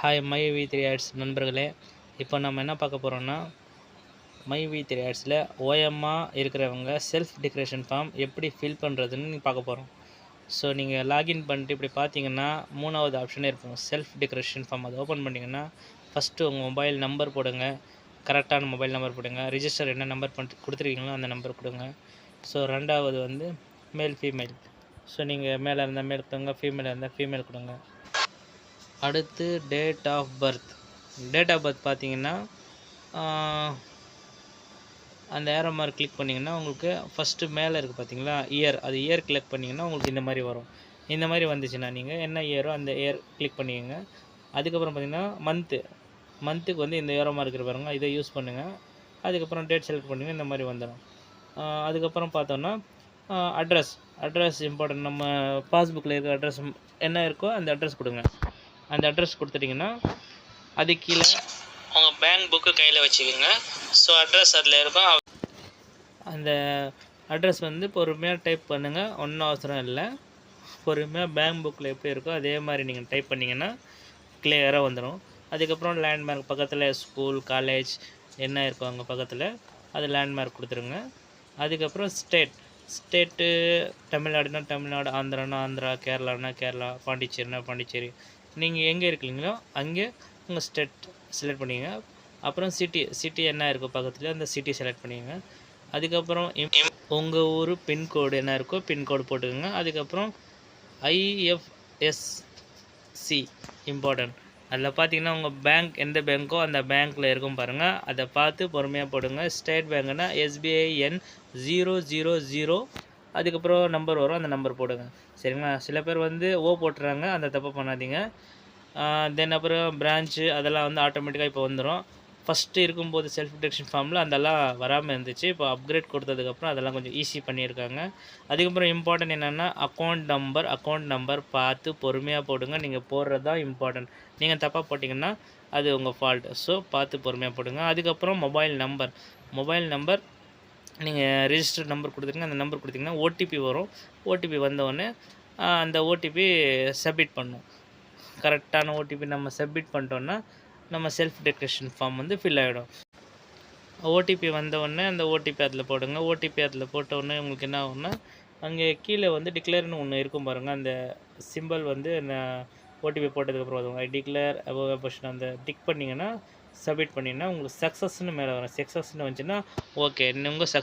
Hi my V three ads நண்பர்களே, இப்போ நம்ம என்ன பார்க்க போகிறோம்னா, மை வி த்ரீ ஆட்ஸில் ஓஎம்மாக இருக்கிறவங்க செல்ஃப் டிக்ளரேஷன் ஃபார்ம் எப்படி ஃபில் பண்ணுறதுன்னு பார்க்க போகிறோம். ஸோ நீங்கள் லாகின் பண்ணிட்டு இப்படி பார்த்தீங்கன்னா 3வது ஆப்ஷனே இருக்கும், செல்ஃப் டிக்ளரேஷன் ஃபார்ம். அதை ஓப்பன் பண்ணிங்கன்னா ஃபஸ்ட்டு உங்கள் மொபைல் நம்பர் போடுங்க, கரெக்டான மொபைல் நம்பர் போடுங்க. ரிஜிஸ்டர் என்ன நம்பர் கொடுத்துருக்கீங்களோ அந்த நம்பர் கொடுங்க. ஸோ 2வது வந்து மேல் ஃபீமேல். ஸோ நீங்கள் மேலே இருந்தால் மேல் கொடுங்க, ஃபீமேல் இருந்தால் ஃபீமேல் கொடுங்க. அடுத்து date of birth. Date of birth பார்த்தீங்கன்னா அந்த ஏரோ மார்க் கிளிக் பண்ணிங்கன்னா உங்களுக்கு ஃபஸ்ட்டு மேலே இருக்குது பார்த்தீங்களா இயர், அது இயர் கிளிக் பண்ணிங்கன்னா உங்களுக்கு இந்த மாதிரி வரும். இந்த மாதிரி வந்துச்சுன்னா நீங்கள் என்ன இயரோ அந்த இயர் கிளிக் பண்ணிக்கோங்க. அதுக்கப்புறம் பார்த்தீங்கன்னா மந்த்துக்கு வந்து இந்த ஏரோ மார்க் இருக்கிற பாருங்க, இதை யூஸ் பண்ணுங்கள். அதுக்கப்புறம் டேட் செலக்ட் பண்ணிங்கன்னா இந்த மாதிரி வந்துடும். அதுக்கப்புறம் பார்த்தோன்னா அட்ரஸ் இம்பார்ட்டன்ட். நம்ம பாஸ்புக்கில் இருக்கிற அட்ரஸ் என்ன இருக்கோ அந்த அட்ரஸ் கொடுங்க. அந்த அட்ரஸ் கொடுத்துட்டிங்கன்னா அது கீழே உங்கள் பேங்க் புக்கு கையில் வச்சுக்கோங்க. ஸோ அட்ரஸ் அதில் இருக்கும். அந்த அட்ரஸ் வந்து பொறுமையாக டைப் பண்ணுங்கள், ஒன்றும் அவசரம் இல்லை. பொறுமையாக பேங்க் புக்கில் எப்படி இருக்கோ அதே மாதிரி நீங்கள் டைப் பண்ணிங்கன்னா கிளியராக வந்துடும். அதுக்கப்புறம் லேண்ட்மார்க் பக்கத்தில் ஸ்கூல் காலேஜ் என்ன இருக்கோ அங்கே பக்கத்தில் அது லேண்ட்மார்க் கொடுத்துருங்க. அதுக்கப்புறம் ஸ்டேட்டு தமிழ்நாடுனா தமிழ்நாடு, ஆந்திரானா ஆந்திரா, கேரளானா கேரளா, பாண்டிச்சேரினா பாண்டிச்சேரி. நீங்கள் எங்கே இருக்கீங்களோ அங்கே உங்கள் ஸ்டேட் செலக்ட் பண்ணிக்கங்க. அப்புறம் சிட்டி என்ன இருக்கோ பக்கத்தில் அந்த சிட்டி செலக்ட் பண்ணிக்கங்க. அதுக்கப்புறம் உங்கள் ஊர் பின்கோடு என்ன இருக்கோ பின்கோடு போட்டுக்கோங்க. அதுக்கப்புறம் IFSC இம்பார்ட்டன்ட். அதில் பார்த்தீங்கன்னா உங்கள் பேங்க் எந்த பேங்க்கோ அந்த பேங்க்கில் இருக்கும் பாருங்கள், அதை பார்த்து பொறுமையாக போடுங்க. ஸ்டேட் பேங்க்னா SBIN 000. அதுக்கப்புறம் நம்பர் வரும், அந்த நம்பர் போடுங்க. சரிங்களா? சில பேர் வந்து போட்டுறாங்க, அந்த தப்பு பண்ணாதீங்க. தென் அப்புறம் பிரான்ச்சு அதெல்லாம் வந்து ஆட்டோமேட்டிக்காக இப்போ வந்துடும். ஃபஸ்ட்டு இருக்கும்போது செல்ஃப் டிக்ளரேஷன் ஃபார்மில் அதெல்லாம் வராமல் இருந்துச்சு. இப்போ அப்கிரேட் கொடுத்ததுக்கப்புறம் அதெல்லாம் கொஞ்சம் ஈஸி பண்ணியிருக்காங்க. அதுக்கப்புறம் இம்பார்ட்டன்ட் என்னென்னா அக்கௌண்ட் நம்பர் பார்த்து பொறுமையாக போடுங்க. நீங்கள் போடுறது தான் இம்பார்ட்டன்ட். நீங்கள் தப்பாக போட்டிங்கன்னா அது உங்கள் ஃபால்ட். ஸோ பார்த்து பொறுமையாக போடுங்க. அதுக்கப்புறம் மொபைல் நம்பர் நீங்கள் ரிஜிஸ்டர் நம்பர் கொடுத்துருங்க. அந்த நம்பர் கொடுத்தீங்கன்னா ஓடிபி வரும். ஓடிபி வந்தவுடனே அந்த ஓடிபி சப்மிட் பண்ணணும். கரெக்டான ஓடிபி நம்ம சப்மிட் பண்ணிட்டோன்னா நம்ம செல்ஃப் டிக்ளரேஷன் ஃபார்ம் வந்து ஃபில் ஆகிடும். ஓடிபி வந்தவுடனே அந்த ஓடிபி அதில் போடுங்க. ஓடிபி அதில் போட்டவுடனே உங்களுக்கு என்ன ஆகும்னா அங்கே கீழே வந்து டிக்ளேர்னு ஒன்று இருக்கும் பாருங்கள், அந்த சிம்பிள் வந்து ஓடிபி போட்டதுக்கப்புறம் வரும். ஐ டிக்ளேர் அபவ் பொசிஷன் அந்த டிக் பண்ணிங்கன்னா சப்மிட் பண்ணிங்கன்னா உங்களுக்கு சக்ஸஸ்ன்னு மேலே வரும். சக்ஸஸ்ன்னு வந்துச்சுன்னா ஓகே, உங்கள் சக்ஸஸ்